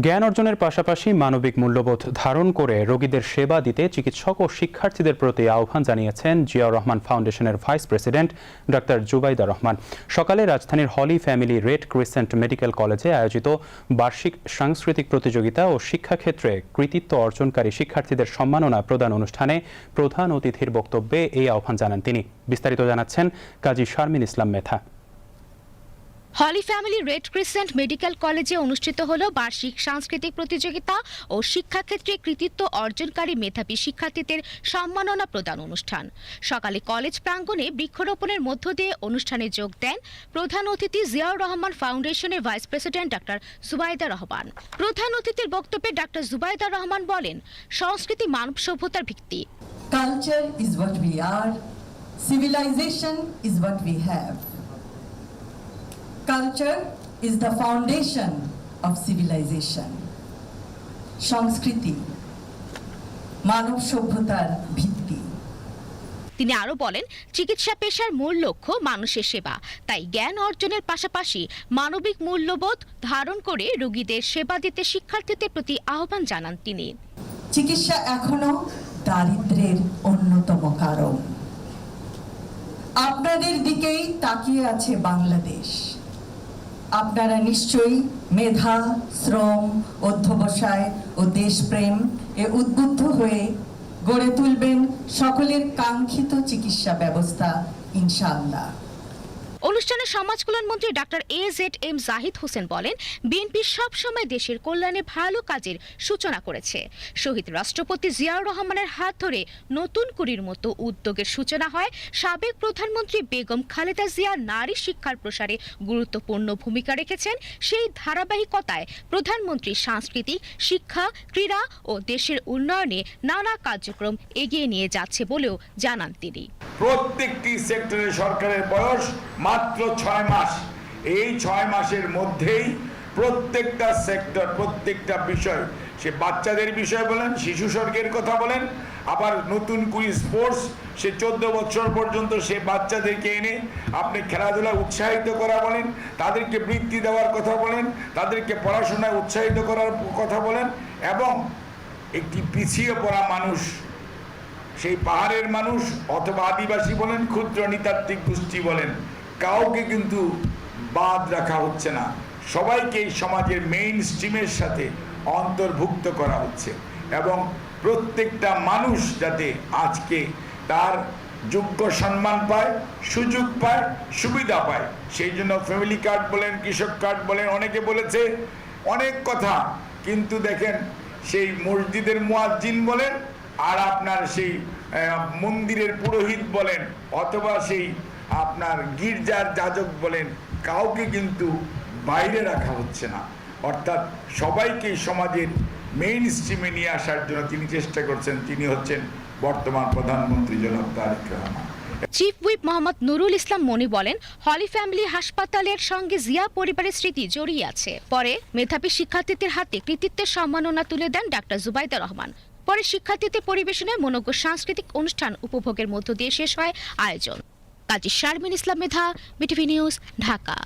জ্ঞান অর্জনের পাশাপাশি মানবিক মূল্যবোধ ধারণ করে রোগীদের সেবা দিতে চিকিৎসক ও শিক্ষার্থীদের প্রতি আহ্বান জানিয়েছেন জিয়াউর রহমান ফাউন্ডেশনের vice president doctor Zubaida Rahman. সকালে রাজধানীর Holy Family Red Crescent Medical কলেজে আয়োজিত বার্ষিক সাংস্কৃতিক প্রতিযোগিতা ও শিক্ষাক্ষেত্রে কৃতিত্ব অর্জনকারী শিক্ষার্থীদের সম্মাননা প্রদান অনুষ্ঠানে প্রধান অতিথির বক্তব্যে এই আহ্বান জানান তিনি। বিস্তারিত জানাচ্ছেন কাজী শারমিন ইসলাম মেথা। হলি ফ্যামিলি রেড ক্রিসেন্ট মেডিকেল কলেজে অনুষ্ঠিত হলো বার্ষিক সাংস্কৃতিক প্রতিযোগিতা ও শিক্ষাক্ষেত্রে কৃতিত্ব অর্জনকারী মেধাবী শিক্ষার্থীদের সম্মাননা প্রদান অনুষ্ঠান। সকালে কলেজ প্রাঙ্গণে বৃক্ষরোপণের মধ্য দিয়ে অনুষ্ঠানে যোগ দেন প্রধান অতিথি জিয়াউর রহমান ফাউন্ডেশনের vice president doctor Zubaida Rahman. প্রধান অতিথির বক্তব্যে ডক্টর জুবাইদা রহমান বলেন, সংস্কৃতি মানব সভ্যতার ভিত্তি। Culture is what we are, civilization is what we have. Culture is the foundation of civilization. সংস্কৃতি মানব সভ্যতার ভিত্তি। তিনি আরো বলেন, চিকিৎসা পেশার মূল লক্ষ্য মানুষের সেবা, তাই জ্ঞান অর্জনের পাশাপাশি মানবিক মূল্যবোধ ধারণ করে রোগীদের সেবা দিতে শিক্ষার্থীদের প্রতি আহ্বান জানান তিনি। চিকিৎসা এখনো দারিদ্র্যের অন্যতম কারণ। আপনাদের দিকেই তাকিয়ে আছে বাংলাদেশ। আপনারা নিশ্চয়ই মেধা, শ্রম, অধ্যবসায় ও দেশপ্রেম এ উদ্বুদ্ধ হয়ে গড়ে তুলবেন সকলের কাঙ্ক্ষিত চিকিৎসা ব্যবস্থা ইনশাআল্লাহ। অনুষ্ঠানে সমাজ কল্যাণ মন্ত্রী ডক্টর AZM জাহিদ হোসেন বলেন, বিএনপি সবসময় দেশের কল্যাণে ভালো কাজের সূচনা করেছে। শহীদ রাষ্ট্রপতি জিয়াউর রহমানের হাত ধরে নতুন কুড়ির মতো উদ্যোগের সূচনা হয়। সাবেক প্রধানমন্ত্রী বেগম খালেদা জিয়া নারী শিক্ষার প্রসারে গুরুত্বপূর্ণ ভূমিকা রেখেছেন। সেই ধারাবাহিকতায় প্রধানমন্ত্রী সাংস্কৃতিক, শিক্ষা, ক্রীড়া ও দেশের উন্নয়নে নানা কার্যক্রম এগিয়ে নিয়ে যাচ্ছে বলেও জানান তিনি। প্রত্যেকটি সেক্টরে সরকারের বয়স মাত্র 6 মাস। এই 6 মাসের মধ্যেই প্রত্যেকটা সেক্টর, প্রত্যেকটা বিষয়, সে বাচ্চাদের বিষয় বলেন, শিশু স্বর্গের কথা বলেন, আবার নতুন কুড়ি স্পোর্টস, সে 14 বছর পর্যন্ত সে বাচ্চাদেরকে এনে আপনি খেলাধুলা উৎসাহিত করা বলেন, তাদেরকে বৃত্তি দেওয়ার কথা বলেন, তাদেরকে পড়াশোনায় উৎসাহিত করার কথা বলেন, এবং একটি পিছিয়ে পড়া মানুষ, সেই পাহাড়ের মানুষ অথবা আদিবাসী বলেন, ক্ষুদ্র নৃতাত্ত্বিক গোষ্ঠী বলেন, কাউকে কিন্তু বাদ রাখা হচ্ছে না। সবাইকে এই সমাজের মেইন স্ট্রিমের সাথে অন্তর্ভুক্ত করা হচ্ছে এবং প্রত্যেকটা মানুষ যাতে আজকে তার যোগ্য সম্মান পায়, সুযোগ পায়, সুবিধা পায়, সেই জন্য ফ্যামিলি কার্ড বলেন, কৃষক কার্ড বলেন, অনেকে বলেছে অনেক কথা, কিন্তু দেখেন সেই মসজিদের মুয়াজ্জিন বলেন আর আপনার সেই মন্দিরের পুরোহিত বলেন অথবা সেই আপনার গির্জার যাজক বলেন, কাউকে কিন্তু বাইরে রাখা হচ্ছে না। অর্থাৎ সবাইকে সমাজের মেইন স্ট্রিমে নিয়ে আসার জন্য তিনি চেষ্টা করছেন। তিনি হচ্ছেন বর্তমান প্রধানমন্ত্রী জনাব তারেক রহমান। চিফ হুইপ মোহাম্মদ নুরুল ইসলাম মনি বলেন, হলি ফ্যামিলি হাসপাতালের সঙ্গে জিয়া পরিবারের স্মৃতি জড়িয়ে আছে। পরে মেধাবী শিক্ষার্থীদের হাতে কৃতিত্বের সম্মাননা তুলে দেন ডক্টর জুবাইদা রহমান। পরে শিক্ষার্থীদের পরিবেশনে মনোজ্ঞ সাংস্কৃতিক অনুষ্ঠান উপভোগের মধ্য দিয়ে শেষ হয় আয়োজন। কাজী শারমিন ইসলাম মেধা, বিটিভি নিউজ, ঢাকা।